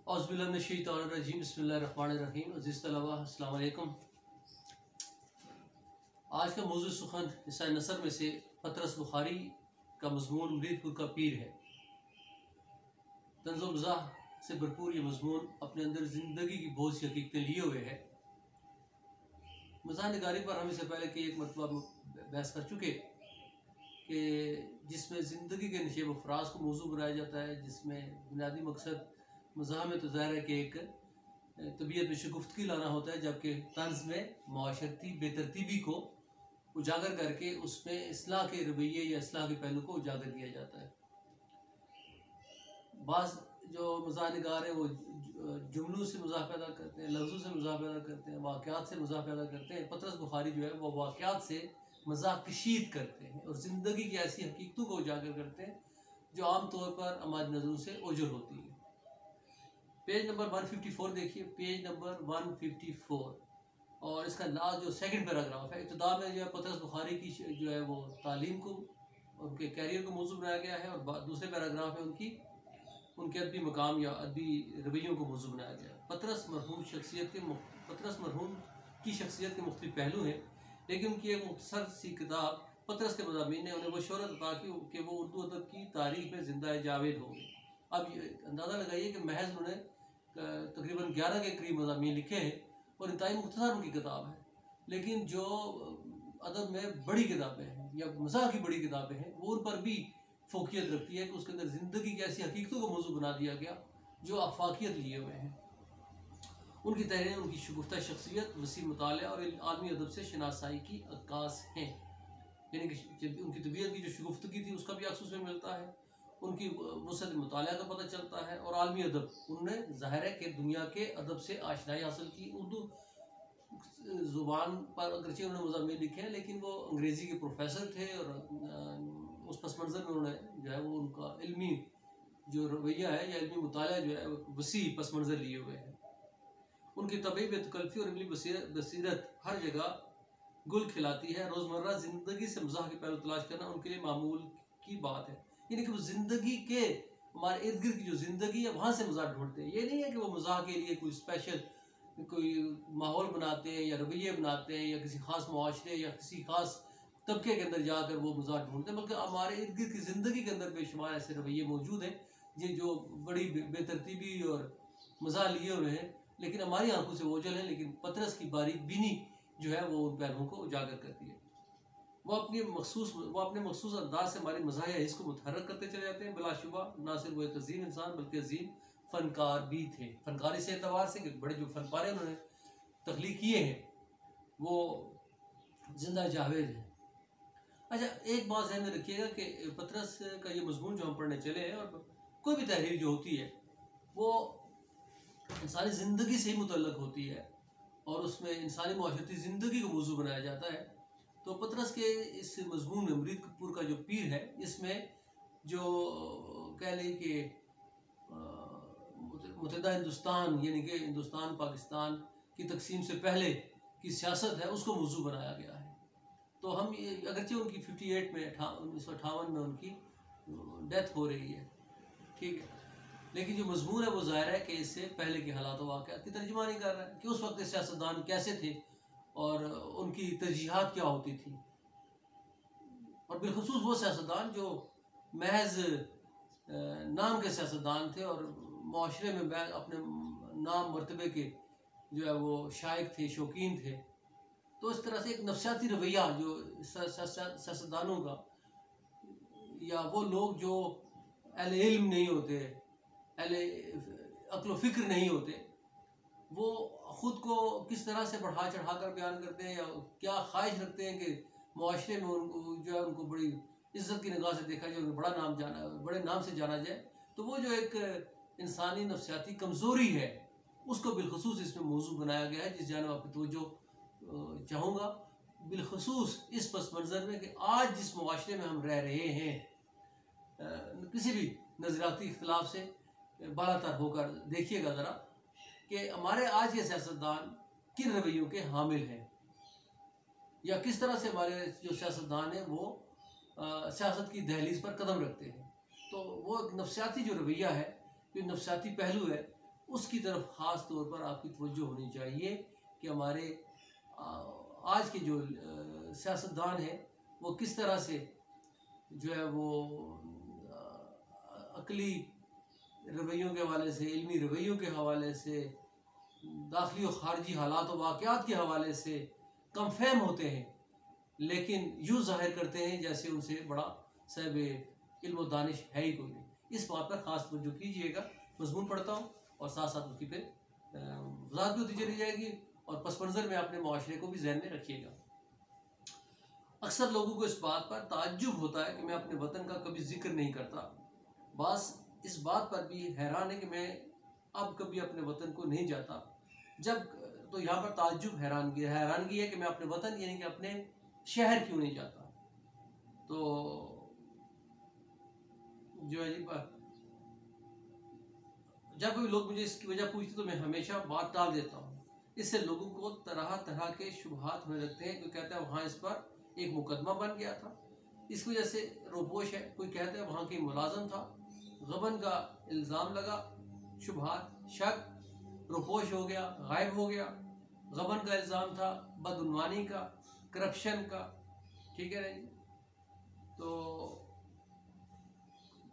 औज़ुबिल्लाहिमिनश्शैतानिर्रजीम बिस्मिल्लाहिर्रहमानिर्रहीम। अज़ीज़ तलबा अस्सलाम वालेकुम। आज का मौज़ू सुखन हिस्सा नसर में से पतरस बुखारी का मज़मून मुरीदपुर का पीर है। तंज़ो मज़ाह से भरपूर ये मज़मून अपने अंदर ज़िंदगी की बहुत सी हकीकतें लिए हुए है। मज़ाह निगारी पर हम इससे पहले कि एक मरतबा बहस कर चुके कि जिसमें ज़िंदगी के नशेब अफराज को मौजू बनाया जाता है, जिसमें बुनियादी मकसद मज़ाह में तो ज़ाहिर है कि एक तबीयत में शगुफ्तगी लाना होता है, जबकि तंज़ में माशरती बेतरतीबी को उजागर करके उसमें इस्लाह के रवैये या इस्लाह के पहलू को उजागर किया जाता है। बाज़ जो मज़ाह निगार हैं वो जुमलों से मज़ाह पैदा करते हैं, लफ्ज़ों से मज़ाह पैदा करते हैं, वाक़यात से मज़ाह पैदा करते हैं। पतरस बुखारी जो है वो वाक़यात से मज़ाह कशीद करते हैं और ज़िंदगी की ऐसी हकीकतों को उजागर करते हैं जो आम तौर पर हमारी नज़रों से ओझल होती है। पेज नंबर 154 देखिए, पेज नंबर 154 और इसका लास्ट जो सेकंड पैराग्राफ है, इब्तिदा में जो है पतरस बुखारी की जो है वो तालीम को, उनके कैरियर को मौजू बनाया गया है, और दूसरे पैराग्राफ में उनके अदबी मकाम या अदबी रवैयों को मौजू बनाया गया है। पतरस मरहूम की शख्सियत के मुख्तलिफ पहलू हैं, लेकिन उनकी एक मुख्तसर सी किताब पतरस के मज़ामीन ने उन्हें वो शोहरत अता की कि वो उर्दू अदब की तारीख में ज़िंदा जावेद हो गए। अब अंदाज़ा लगाइए कि महज उन्होंने तकरीबन 11 के करीब मज़ामीन लिखे हैं और इंतहाई मुख्तसर उनकी किताब है, लेकिन जो अदब में बड़ी किताबें हैं या मज़ाह की बड़ी किताबें हैं वो उन पर भी फोकियत रखती है कि उसके अंदर ज़िंदगी की ऐसी हकीकतों को मौजू बना दिया गया जो आफाकियत लिए हुए हैं। उनकी तहरीरें उनकी शगुफ्ता शख्सियत, वसी मुताला और आलमी अदब से शनासाई की अक्कास हैं। यानी कि उनकी तबीयत की जो शगुफ्तगी थी उसका भी अक्स उसमें मिलता है, उनकी वसअत मुताला का पता चलता है, और आलमी अदब उन्होंने ज़ाहिर है कि दुनिया के अदब से आशनाई हासिल की। उर्दू ज़ुबान पर अगरचे उन्होंने मज़ामीन लिखे हैं, लेकिन वो अंग्रेज़ी के प्रोफेसर थे और उस पस मंज़र में उन्होंने जो है वो उनका इल्मी जो रवैया है या इल्मी मुताला जो है वसी पस मंज़र लिए हुए हैं। उनकी तबी बेतकल्फ़ी और इल्मी बसीरत हर जगह गुल खिलाती है। रोज़मर्रा ज़िंदगी से मज़ाह के पहलू तलाश करना उनके लिए मामूल की बात है। यानी कि वो ज़िंदगी के हमारे इर्द गिर्द की जो ज़िंदगी है वहाँ से मज़ाह ढूंढते हैं। ये नहीं है कि वो मज़ाह के लिए कोई स्पेशल कोई माहौल बनाते हैं या रवैये बनाते हैं या किसी ख़ास मुआशरे या किसी ख़ास तबके के अंदर जाकर वो मज़ाह ढूंढते हैं, बल्कि हमारे इर्द गिर्द की ज़िंदगी के अंदर बेशुमार ऐसे रवैये मौजूद हैं ये जो बड़ी बेतरतीबी और मज़ाह लिए हुए हैं, लेकिन हमारी आंखों से ओझल है। लेकिन पतरस की बारीक बीनी जो है वो उन पहलुओं को उजागर करती है। वो अपने मखसूस अंदाज से हमारी मज़ाहिया हिस्स को मुतहर्रिक करते चले जाते हैं। बिलाशुबा ना सिर्फ वो एक अजीम इंसान बल्कि अजीम फ़नकार भी थे। फ़नकारी से एतबार से कि बड़े जो फ़न पारे उन्होंने तख्लीक किए हैं वो जिंदा जावेद हैं। अच्छा, एक बात ज़हन में रखिएगा कि पतरस का ये मज़मून जो हम पढ़ने चले हैं, और कोई भी तहरीर जो होती है वो इंसानी ज़िंदगी से ही मुतल्लक होती है और उसमें इंसानी माशरती ज़िंदगी को मौजू बनाया जाता है। तो पतरस के इस मज़मून में मुरीदपुर का जो पीर है, इसमें जो कह लें कि मुत्तहिदा हिंदुस्तान यानी कि हिंदुस्तान पाकिस्तान की तकसीम से पहले की सियासत है उसको मौजू बनाया गया है। तो हम अगरचे उनकी 58 में 1958 में उनकी डेथ हो रही है, ठीक है, लेकिन जो मज़मून है वो ज़ाहिर है कि इससे पहले के हालात वाक़यात की तर्जुमानी कर रहा है कि उस वक्त के सियासतदान कैसे थे और उनकी तरजीहात क्या होती थी, और बिलखुसूस वो सियासतदान जो महज नाम के सियासतदान थे और माशरे में अपने नाम मर्तबे के जो है वो शायक थे, शौकीन थे। तो इस तरह से एक नफसियाती रवैया जो सियासतदानों का, या वो लोग जो अहले इल्म नहीं होते, अहले अक्ल फ़िक्र नहीं होते, वो ख़ुद को किस तरह से बढ़ा चढ़ा कर बयान करते हैं या क्या ख्वाहिश रखते हैं कि मुआशरे में उनको जो है उनको बड़ी इज़्ज़त की निगाह से देखा जाए, उनको बड़े नाम से जाना जाए। तो वो जो एक इंसानी नफसियाती कमज़ोरी है उसको बिलखुसूस इसमें मौजू बनाया गया है, जिस जानिब आपकी तवज्जो चाहूँगा, बिलखुसूस इस पस मंज़र में कि आज जिस मुआशरे में हम रह रहे हैं, किसी भी नज़रियाती इख्तिलाफ से बालातर होकर देखिएगा ज़रा कि हमारे आज के सियासतदान किन रवैयों के हामिल हैं, या किस तरह से हमारे जो सियासतदान हैं वो सियासत की दहलीज पर कदम रखते हैं। तो वो एक नफसियाती जो रवैया है, जो नफसियाती पहलू है, उसकी तरफ ख़ास तौर पर आपकी तवज्जो होनी चाहिए कि हमारे आज के जो सियासतदान हैं वो किस तरह से जो है वो अकली रवैयों के हवाले से, इल्मी रवैयों के हवाले से, दाखिली और ख़ारजी हालात और वाक़यात के हवाले से कम फहम होते हैं, लेकिन यूँ ज़ाहिर करते हैं जैसे उनसे बड़ा साहिब इल्म व दानिश है ही कोई नहीं। इस बात पर ख़ास तवज्जो कीजिएगा। मज़मून पढ़ता हूँ और साथ साथ उसकी फिर वज़ाहत भी होती चली जाएगी और पस मंज़र में अपने माशरे को भी ज़हन में रखिएगा। अक्सर लोगों को इस बात पर ताज्जुब होता है कि मैं अपने वतन का कभी जिक्र नहीं करता। बस इस बात पर भी हैरान है कि मैं अब कभी अपने वतन को नहीं जाता। जब तो यहाँ पर ताज्जुब हैरानगी है कि मैं अपने वतन यानी कि अपने शहर क्यों नहीं जाता। तो जो है जब कोई लोग मुझे इसकी वजह पूछते तो मैं हमेशा बात टाल देता हूँ। इससे लोगों को तरह तरह के शुबहात होने लगते हैं। कोई कहता है वहाँ इस पर एक मुकदमा बन गया था, इसकी वजह से रोपोश है। कोई कहता है वहाँ की मुलाजम था, गबन का इल्ज़ाम लगा, शुबहात, शक, रोपोश हो गया, गायब हो गया। गबन का इल्ज़ाम था, बदउनवानी का, करप्शन का, ठीक है जी। तो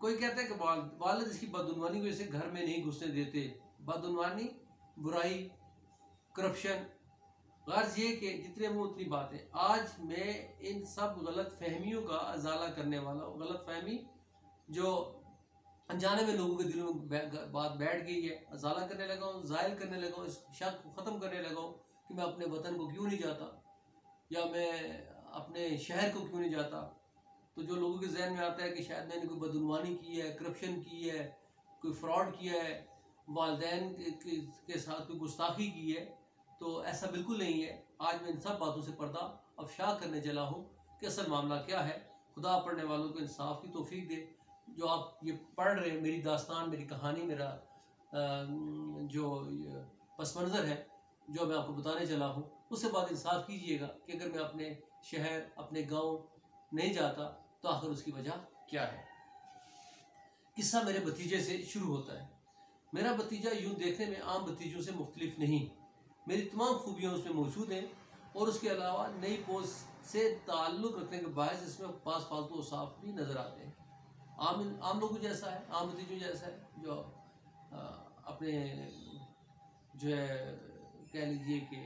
कोई कहता है कि वालिद इसकी बदउनवानी की वजह से घर में नहीं घुसने देते। बदउनवानी, बुराई, करप्शन, गर्ज ये कि जितने मुँह उतनी बातें। आज मैं इन सब गलत फहमियों का अजाला करने वाला हूँ। गलत फहमी जो अनजाने में लोगों के दिलों में बात बैठ गई है, अजाला करने लगा हूँ, ज़ाहिर करने लगा हूँ, इस शक को ख़त्म करने लगा हूँ कि मैं अपने वतन को क्यों नहीं जाता या मैं अपने शहर को क्यों नहीं जाता। तो जो लोगों के जहन में आता है कि शायद मैंने कोई बदउनवानी की है, करप्शन की है, कोई फ्रॉड किया है, वालिदैन के साथ कोई गुस्ताखी की है, तो ऐसा बिल्कुल नहीं है। आज मैं इन सब बातों से पर्दा अफशा करने चला हूँ कि असल मामला क्या है। खुदा पढ़ने वालों को इंसाफ की तौफीक दे। जो आप ये पढ़ रहे हैं, मेरी दास्तान, मेरी कहानी, मेरा जो पस मंज़र है जो मैं आपको बताने चला हूँ, उससे बाद इंसाफ कीजिएगा कि अगर मैं अपने शहर, अपने गाँव नहीं जाता तो आखिर उसकी वजह क्या है। किस्सा मेरे भतीजे से शुरू होता है। मेरा भतीजा यूँ देखने में आम भतीजों से मुख्तलिफ नहीं, मेरी तमाम खूबियाँ उसमें मौजूद हैं और उसके अलावा नई पोस्ट से ताल्लुक़ रखने के बायस इसमें पास फालतू औसाफ भी नज़र आते हैं। आम लोगों जैसा है, आम भतीजों जैसा है जो अपने जो है कह लीजिए कि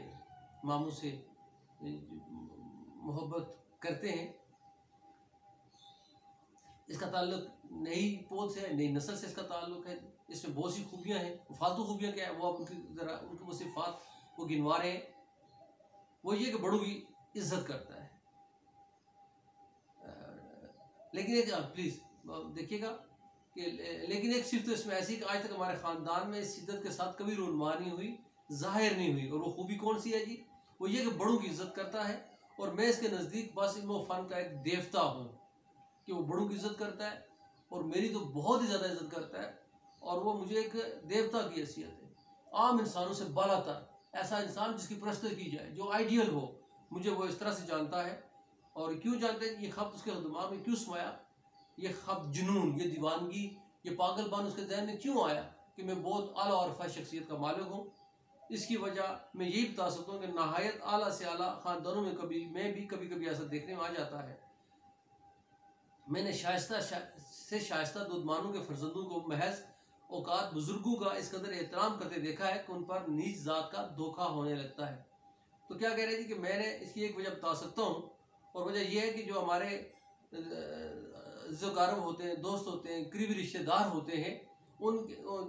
मामू से मोहब्बत करते हैं। इसका ताल्लुक नई पोत से, नई नस्ल से इसका ताल्लुक है। इसमें बहुत सी खूबियाँ हैं। फालतू खूबियाँ क्या है वो आप उनकी वो सिफ़ात वो गिनवा रहे हैं। वो ये कि बड़ों की इज्जत करता है। लेकिन एक प्लीज़ देखिएगा कि लेकिन एक सिर्फ तो इसमें ऐसी कि आज तक हमारे ख़ानदान में इस शिद्दत के साथ कभी रोनमा नहीं हुई, ज़ाहिर नहीं हुई। और वो खूबी कौन सी है जी? वो ये कि बड़ों की इज्जत करता है और मैं इसके नज़दीक बस इल्म फ़न का एक देवता हूँ कि वो बड़ों की इज्जत करता है और मेरी तो बहुत ही ज़्यादा इज्जत करता है और वो मुझे एक देवता की हैसियत है। आम इंसानों से बालातर ऐसा इंसान जिसकी परस्ती की जाए, जो आइडियल हो, मुझे वो इस तरह से जानता है। और क्यों जानते हैं? ये खब्त उसके दिमाग में क्यों समाया? ये खब्त, जुनून, ये दीवानगी, ये पागलपन उसके जहन में क्यों आया कि मैं बहुत आला और रफ़ा शख्सियत का मालिक हूँ? इसकी वजह मैं यही बता सकता हूँ कि नहायत आला से आला ख़ानदानों में मैं भी कभी कभी ऐसा देखने में आ जाता है। मैंने शाइस्ता से शाइस्ता दुदमानों के फर्जंदों को महज औकात बुजुर्गों का इस कदर एहतराम करते देखा है कि उन पर नीच ज़ात का धोखा होने लगता है। तो क्या कह रहे हैं जी कि मैंने इसकी एक वजह बता सकता हूँ और वजह यह है कि जो हमारे ज़ोकारब होते हैं, दोस्त होते हैं, करीबी रिश्तेदार होते हैं, उन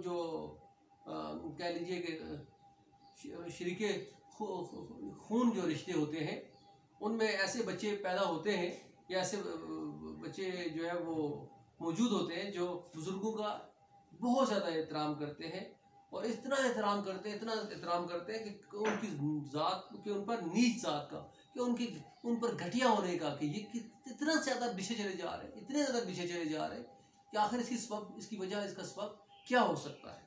जो कह लीजिए कि शरीके खून जो रिश्ते होते हैं, उनमें ऐसे बच्चे पैदा होते हैं या ऐसे बच्चे जो है वो मौजूद होते हैं जो बुज़ुर्गों का बहुत ज़्यादा एहतराम करते हैं और इतना एहतराम करते हैं कि उनकी ज़ात के उन पर नीच ज़ात का, कि उन पर घटिया होने का, कि ये इतना ज़्यादा पीछे चले जा रहे हैं, इतने ज़्यादा पीछे चले जा रहे हैं कि आखिर इसकी वजह, इसका सबब क्या हो सकता है।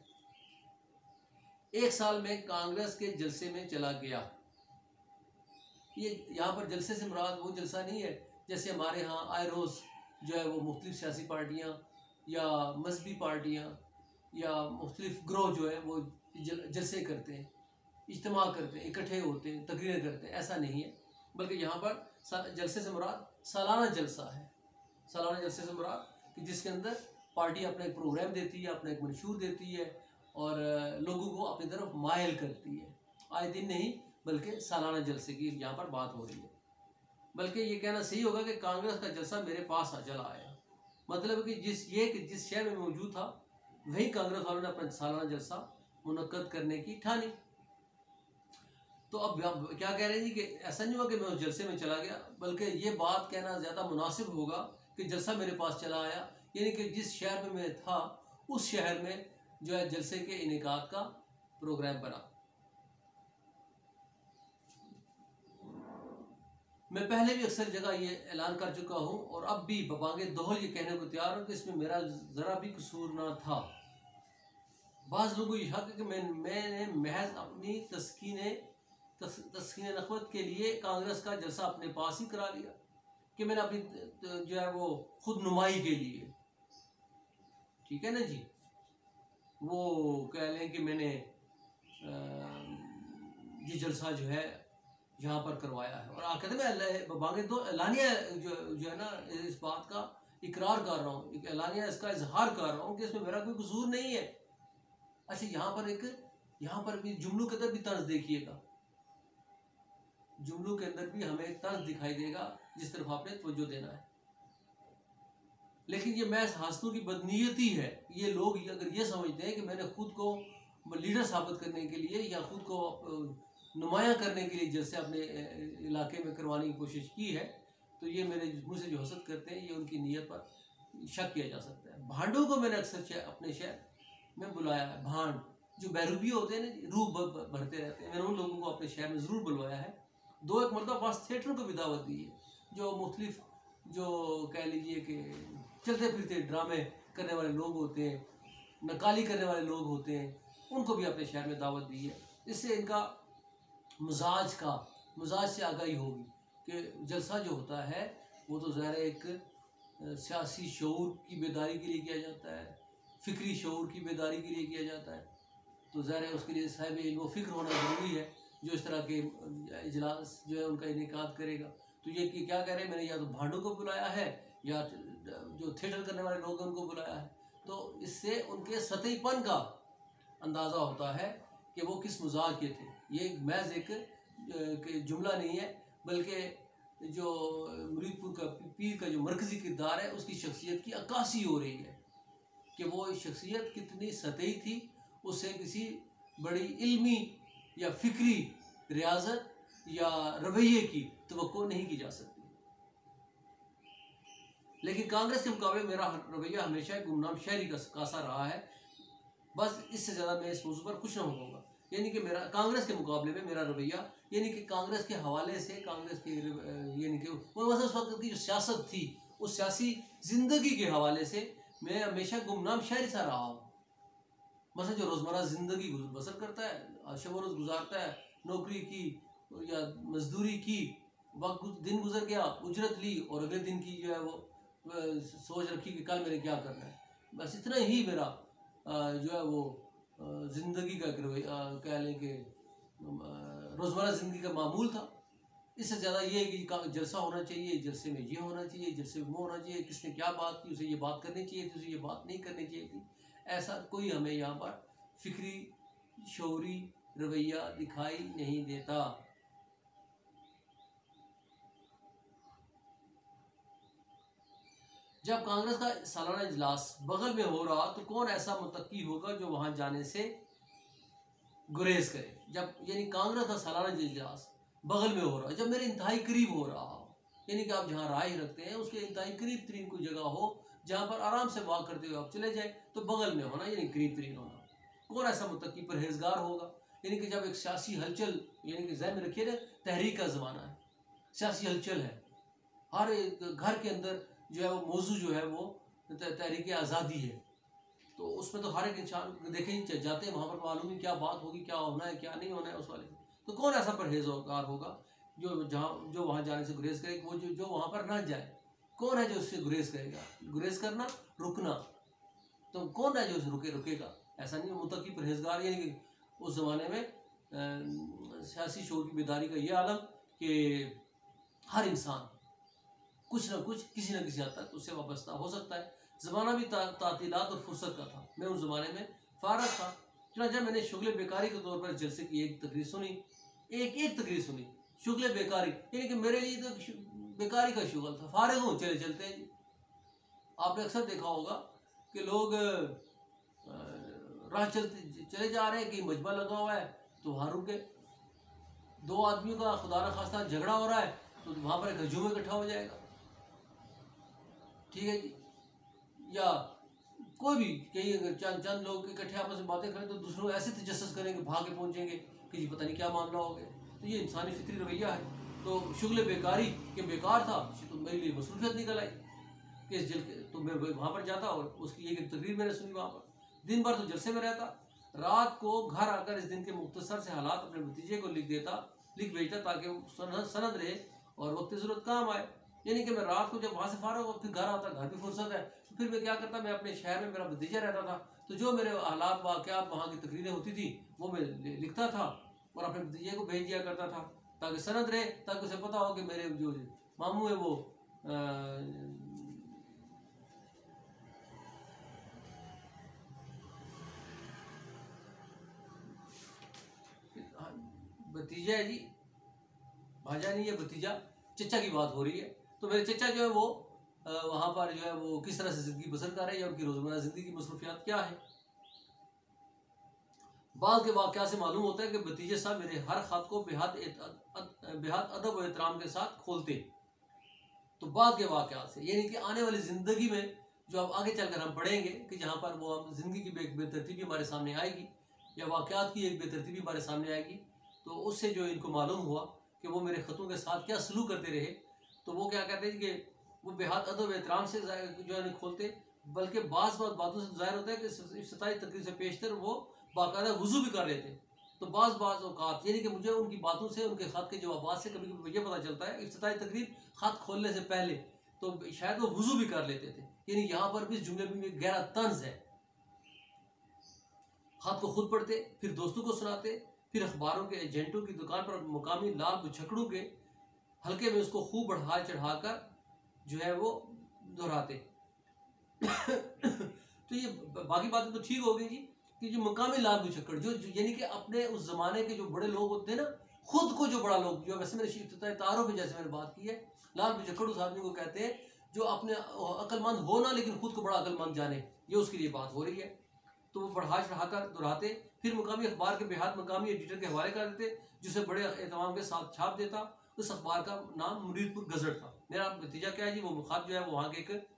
एक साल में कांग्रेस के जलसे में चला गया। ये यहाँ पर जलसे से मुराद वो जलसा नहीं है जैसे हमारे यहाँ आए रोज़ जो है वो मुख्तलिफ सियासी पार्टियाँ या मजहबी पार्टियाँ या मुख्तलिफ ग्रोह जो है वो जलसे करते हैं, इज्तिमा करते हैं, इकट्ठे होते हैं, तकरीरें करते हैं, ऐसा नहीं है। बल्कि यहाँ पर जलसे से मुराद सालाना जलसा है। सालाना जलसे से मुराद कि जिसके अंदर पार्टी अपना एक प्रोग्राम देती है, अपना एक मंशूर देती है और लोगों को अपनी तरफ मायल करती है। आए दिन नहीं बल्कि सालाना जलसे की यहाँ पर बात हो रही है। बल्कि ये कहना सही होगा कि कांग्रेस का जलसा मेरे पास चला आया, मतलब कि जिस शहर में मौजूद था वही कांग्रेस वालों ने अपना सालाना जलसा मुनक्कद करने की ठानी। तो अब क्या कह रहे हैं जी कि ऐसा नहीं हुआ कि मैं उस जलसे में चला गया, बल्कि ये बात कहना ज़्यादा मुनासिब होगा कि जलसा मेरे पास चला आया, यानी कि जिस शहर में मैं था उस शहर में जो है जलसे के इनेकाद का प्रोग्राम बना। मैं पहले भी अक्सर जगह ये ऐलान कर चुका हूँ और अब भी बबांगे दोहल ये कहने को तैयार हूँ कि इसमें मेरा ज़रा भी कसूर ना था। बाज़ लोगों को यह हक है कि मैंने महज अपनी तस्कीन नखवत के लिए कांग्रेस का जलसा अपने पास ही करा लिया, कि मैंने अपनी जो है वो खुद नुमाई के लिए, ठीक है ना जी, वो कह लें कि मैंने ये जलसा जो है यहाँ पर करवाया है। और कहते मैं बांगे दो एलानिया जो है ना इस बात का इकरार कर रहा हूँ, एक एलानिया इसका इजहार कर रहा हूँ कि इसमें मेरा कोई कसूर नहीं है। अच्छा, यहाँ पर भी जुमलों के अंदर भी तर्ज देखिएगा, जुमलों के अंदर भी हमें एक तर्ज दिखाई देगा जिस तरफ आपने तवज्जो देना है। लेकिन ये महज हासनों की बदनीयती है। ये लोग अगर ये समझते हैं कि मैंने खुद को लीडर साबित करने के लिए या खुद को नुमाया करने के लिए जैसे अपने इलाके में करवाने की कोशिश की है, तो ये मेरे मुझसे जो हसद करते हैं ये उनकी नीयत पर शक किया जा सकता है। भांडों को मैंने अक्सर अपने शहर में बुलाया है। भांड जो बहरूपी होते हैं ना, रूह भरते रहते हैं, मैंने उन लोगों को अपने शहर में ज़रूर बुलवाया है। 2-1 मरतबा पास थिएटरों को भी दावत दी है, जो मुख्तलिफ जो कह लीजिए कि चलते फिरते ड्रामे करने वाले लोग होते हैं, नकाली करने वाले लोग होते हैं, उनको भी अपने शहर में दावत दी है। इससे इनका मिजाज से आगाही होगी कि जलसा जो होता है वो तो ज़ाहिर एक सियासी शऊर की बेदारी के लिए किया जाता है, फ़िक्री शऊर की बेदारी के लिए किया जाता है। तो ज़ाहिर है उसके लिए साहिब इल्म व फ़िक्र होना ज़रूरी है जो इस तरह के इजलास जो है उनका इनेकाद करेगा। तो ये कि क्या कह रहे हैं, मैंने या तो भांडों को बुलाया है या जो थिएटर करने वाले लोग हैं उनको बुलाया है। तो इससे उनके सतहीपन का अंदाज़ा होता है कि वो किस मिजाज के थे। ये महज एक जुमला नहीं है, बल्कि जो मुरीदपुर का पीर का जो मरकज़ी किरदार है उसकी शख्सियत की अक्कासी हो रही है कि वो शख्सियत कितनी सतही थी। उससे किसी बड़ी इल्मी या फ़िक्री रियाजत या रवैये की तवक्को नहीं की जा सकती। लेकिन कांग्रेस के मुकाबले मेरा रवैया हमेशा गुमनाम शहरी का सा रहा है। बस इससे ज़्यादा मैं इस मौजू पर कुछ ना कहूँगा। यानी कि मेरा कांग्रेस के मुकाबले में मेरा रवैया, यानी कि कांग्रेस के हवाले से, कांग्रेस के यानी कि उस वक्त की जो सियासत थी उस सियासी ज़िंदगी के हवाले से मैं हमेशा गुमनाम शहरी सा रहा हूँ। मतलब जो रोज़मर्रा ज़िंदगी बसर करता है, शब रोज़ गुजारता है, नौकरी की या मजदूरी की, वक्त दिन गुजर गया, उजरत ली और अगले दिन की जो है वो सोच रखी कि कल मैंने क्या करना है। बस इतना ही मेरा जो है वो ज़िंदगी का कह लें कि रोज़मर्रा ज़िंदगी का मामूल था। इससे ज़्यादा ये है कि जलसा होना चाहिए, जलसे में ये होना चाहिए, जलसे में वो होना चाहिए, किसने क्या बात की, उसे ये बात करनी चाहिए थी, उसे ये बात नहीं करनी चाहिए थी। ऐसा कोई हमें यहाँ पर फ़िक्री शऊरी रवैया दिखाई नहीं देता। जब कांग्रेस का सालाना इजलास बगल में हो रहा तो कौन ऐसा मुतक्की होगा जो वहां जाने से गुरेज करे। जब यानी कांग्रेस का सालाना इजलास बगल में हो रहा, जब मेरे इंतहाई करीब हो रहा हो, यानी कि आप जहाँ राय रखते हैं उसके इंतहाई करीब तरीन कोई जगह हो जहाँ पर आराम से वॉक करते हुए आप चले जाए, तो बगल में होना यानी करीब तरीन होना। कौन ऐसा मुतक्की परहेजगार होगा, यानी कि जब एक सियासी हलचल, यानी कि ज़हन में रखिए ना, तहरीक का ज़माना है, सियासी हलचल है, हर एक घर के अंदर जो है वो मौजू जो है वो तहरीक आज़ादी है। तो उसमें तो हर एक इंसान देखें जाते हैं वहाँ पर मालूम नहीं क्या बात होगी, क्या होना है क्या नहीं होना है उस वाले। तो कौन ऐसा परहेजगार होगा जो वहाँ जाने से गुरेज करेगा, वो जो वहाँ पर ना जाए। कौन है जो उससे गुरेज करेगा, गुरेज करना रुकना, तो कौन है जो उसे रुकेगा। ऐसा नहीं है। मुत्तकी परहेजगार यानी कि उस ज़माने में सियासी शऊर की बेदारी का ये आलम कि हर इंसान कुछ ना कुछ किसी न किसी हद तक उससे वाबस्ता हो सकता है। ज़माना भी तातीलात और फुर्सत का था। मैं उस ज़माने में फारग था, चुनांचे मैंने शुगल बेकारी के तौर पर जलसे की एक तकरीर सुनी, एक तकरीर सुनी। शुगल बेकारी यानी कि मेरे लिए तो बेकारी का शुगल था, फारग हूँ, चले चलते हैं जी। आपने अक्सर देखा होगा कि लोग राह चलते चले जा रहे हैं, कि मजमा लगा हुआ है तो वहाँ रुके, दो आदमियों का खुदा न खास्ता झगड़ा हो रहा है तो वहाँ पर एक हजूम इकट्ठा हो जाएगा, ठीक है जी। या कोई भी कहीं अगर चंद लोग इकट्ठे आपस में बातें करें तो दूसरों ऐसे तजस्सुस करेंगे, भाग के पहुँचेंगे कि जी पता नहीं क्या मामला हो गया। तो ये इंसानी फितरी रवैया है। तो शुगल बेकारी के बेकार था तो मेरे लिए मसरूफियत निकल आई कि इस जल के, तो मैं वहाँ पर जाता और उसकी एक तकरीर मैंने सुनी वहाँ पर। दिन भर तो जलसे में रहता, रात को घर आकर इस दिन के मुख्तसर से हालात अपने भतीजे को लिख भेजता ताकि वो सनद रहे और वक्त ज़रूरत काम आए। यानी कि मैं रात को जब वहाँ से फारग हो फिर घर आता, घर भी फुर्सत है, तो फिर मैं क्या करता, मैं अपने शहर में मेरा भतीजा रहता था तो जो मेरे हालात वाक़यात वहाँ की तकरीरें होती थी वो मैं लिखता था और अपने भतीजे को भेज दिया करता था ताकि सनद रहे, ताकि उसे पता हो कि मेरे जो मामू है वो भतीजा है जी, भाजा नहीं है भतीजा, चचा की बात हो रही है। तो मेरे चचा जो है वो वहाँ पर जो है वो किस तरह से ज़िंदगी बसर कर रहे हैं या उनकी रोज़मर्रा ज़िंदगी की मसरूफियात क्या है। बाद के वाक़या से मालूम होता है कि भतीजे साहब मेरे हर ख़त को बेहद अदब और एहतराम के साथ खोलते। तो बाद के वाक़या से यानी कि आने वाली ज़िंदगी में जो अब आगे चलकर हम पढ़ेंगे कि जहाँ पर वो हम ज़िंदगी की एक बेतरतीबी हमारे सामने आएगी या वाक़यात की एक बेतरतीबी हमारे सामने आएगी, तो उससे जो इनको मालूम हुआ कि वो मेरे ख़तों के साथ क्या सलूक करते रहे, तो वो क्या कहते हैं कि वो बेहद अदब एहतराम से जो है खोलते, बल्कि बातों से ज़ाहिर होता है कि इफ्तिताई तकरीर से पेशतर वो बाकायदा वज़ू भी कर लेते। तो बाज़ औक़ात यानी कि मुझे उनकी बातों से, उनके ख़त के जवाबात से कभी कभी ये पता चलता है इफ्तिताई तकरीर ख़त खोलने से पहले तो शायद वो वज़ू भी कर लेते थे। यानी यहाँ पर भी इस जुमले में गहरा तंज़ है। ख़त को खुद पढ़ते, फिर दोस्तों को सुनाते, फिर अखबारों के एजेंटों की दुकान पर मुकामी लाल बुछकड़ों के हल्के में उसको खूब बढ़ा चढ़ाकर जो है वो दोहराते। तो ये बाकी बातें तो ठीक हो गई जी कि जो मुकामी लाल बुछक्कड़ जो यानी कि अपने उस ज़माने के जो बड़े लोग होते हैं ना, खुद को जो बड़ा लोग, जो वैसे मैंने इफ्तिताई तारों पे जैसे मैंने बात की है, लाल बुछक्कड़ उस आदमी को कहते हैं जो अपने अक्लमंद हो ना लेकिन खुद को बड़ा अक्लमंद जाने, ये उसके लिए बात हो रही है। तो वो बढ़ा चढ़ाकर दोहराते, फिर मुकामी अखबार के बेहद मुकामी एडिटर के हवाले कर देते जिसे बड़े एहतमाम के साथ छाप देता। उस अखबार का नाम मुरीदपुर गज़ट था। मेरा नतीजा क्या है जी, वो मुखात जो है वो वहाँ के एक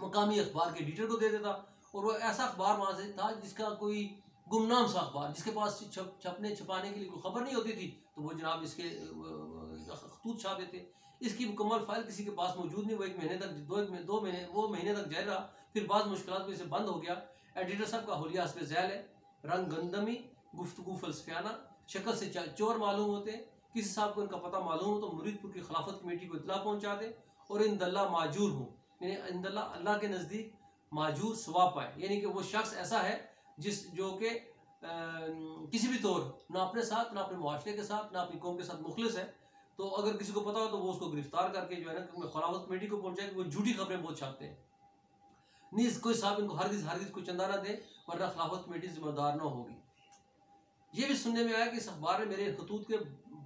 मुकामी अखबार के एडिटर को दे देता और वो ऐसा अखबार वहाँ से था जिसका कोई गुमनाम सा अखबार, जिसके पास छपने छपाने के लिए कोई खबर नहीं होती थी, तो वो जनाब इसके खतूत छाप देते। इसकी मुकम्मल फाइल किसी के पास मौजूद नहीं। वो एक महीने तक दो महीने तक जारी रहा, फिर बाद मुश्किलात में इसे बंद हो गया। एडिटर साहब का हुलिया हस्ब ज़ैल है, रंग गंदमी, गुफ्तगू फलसफियाना, शक्ल से चोर मालूम होते हैं। किसी साहब को इनका पता मालूम हो तो मुरीदपुर की खिलाफत कमेटी को इतला पहुँचा दे और इंदल्ला माजूर हूँ, यानी इंदल्ला अल्लाह के नज़दीक, माजूर सवाब पाए, यानी कि वो शख्स ऐसा है जो कि किसी भी तौर ना अपने साथ, ना अपने मुआशरे के साथ, ना अपनी कौम के साथ मुखलिस है। तो अगर किसी को पता हो तो वो उसको गिरफ्तार करके जो है ना खिलाफत कमेटी को पहुँचाए कि वो झूठी खबरें बहुत छापते हैं। नीज़ कोई साहब इनको हरगिज़ कोई चंदा ना दे वरना खिलाफत कमेटी जिम्मेदार ना होगी। ये भी सुनने में आया कि इस अखबार ने मेरे खतूत के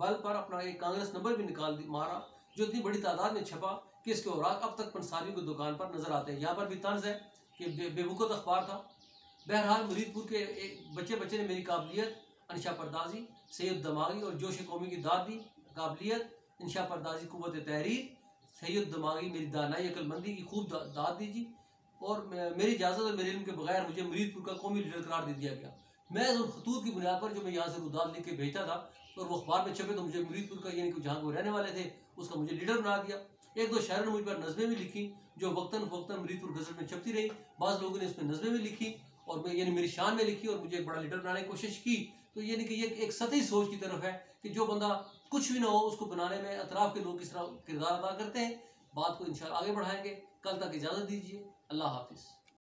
बल पर अपना एक कांग्रेस नंबर भी मारा जो इतनी बड़ी तादाद में छपा कि इसके औराक अब तक पंसारियों की दुकान पर नजर आते हैं। यहाँ पर भी तर्ज है कि बेवकूफ़ अखबार था। बहरहाल मुरीदपुर के एक बच्चे ने मेरी काबिलियत, अंशा परदाजी, सैयद दमागी और जोश कौमी की दाद दी। काबिलियत, अंशा परदाजी, कुव्वत तहरीर, सैयद दमागी मेरी दानाई अक्लमंदी की खूब दाद दीजिए और मेरी इजाज़त और मेरे इल्म के बगैर मुझे मुरीदपुर का कौमी लीडर करार दे दिया गया। मैं उन खतूत की बुनियाद पर जो मैं यहाँ से रुदाद लिख के भेजता था और वो अखबार में छपे तो मुझे मुरीदपुर का यानी कि जहाँ वो रहने वाले थे उसका मुझे लीडर बना दिया। एक दो शायरों ने मुझ पर नज़में भी लिखी जो वक्तन फ़वक्तन मुरीदपुर गज़ल में छपती रही। बाज़ लोगों ने इसमें नज़में भी लिखी और मैं यानी मेरी शान में लिखी और मुझे एक बड़ा लीडर बनाने की कोशिश की। तो यानी कि ये एक सतही सोच की तरफ है कि जो बंदा कुछ भी ना हो उसको बनाने में अतराफ़ के लोग किस तरह किरदार अदा करते हैं। बात को इंशाअल्लाह आगे बढ़ाएंगे। कल तक इजाज़त दीजिए। अल्लाह हाफिज़।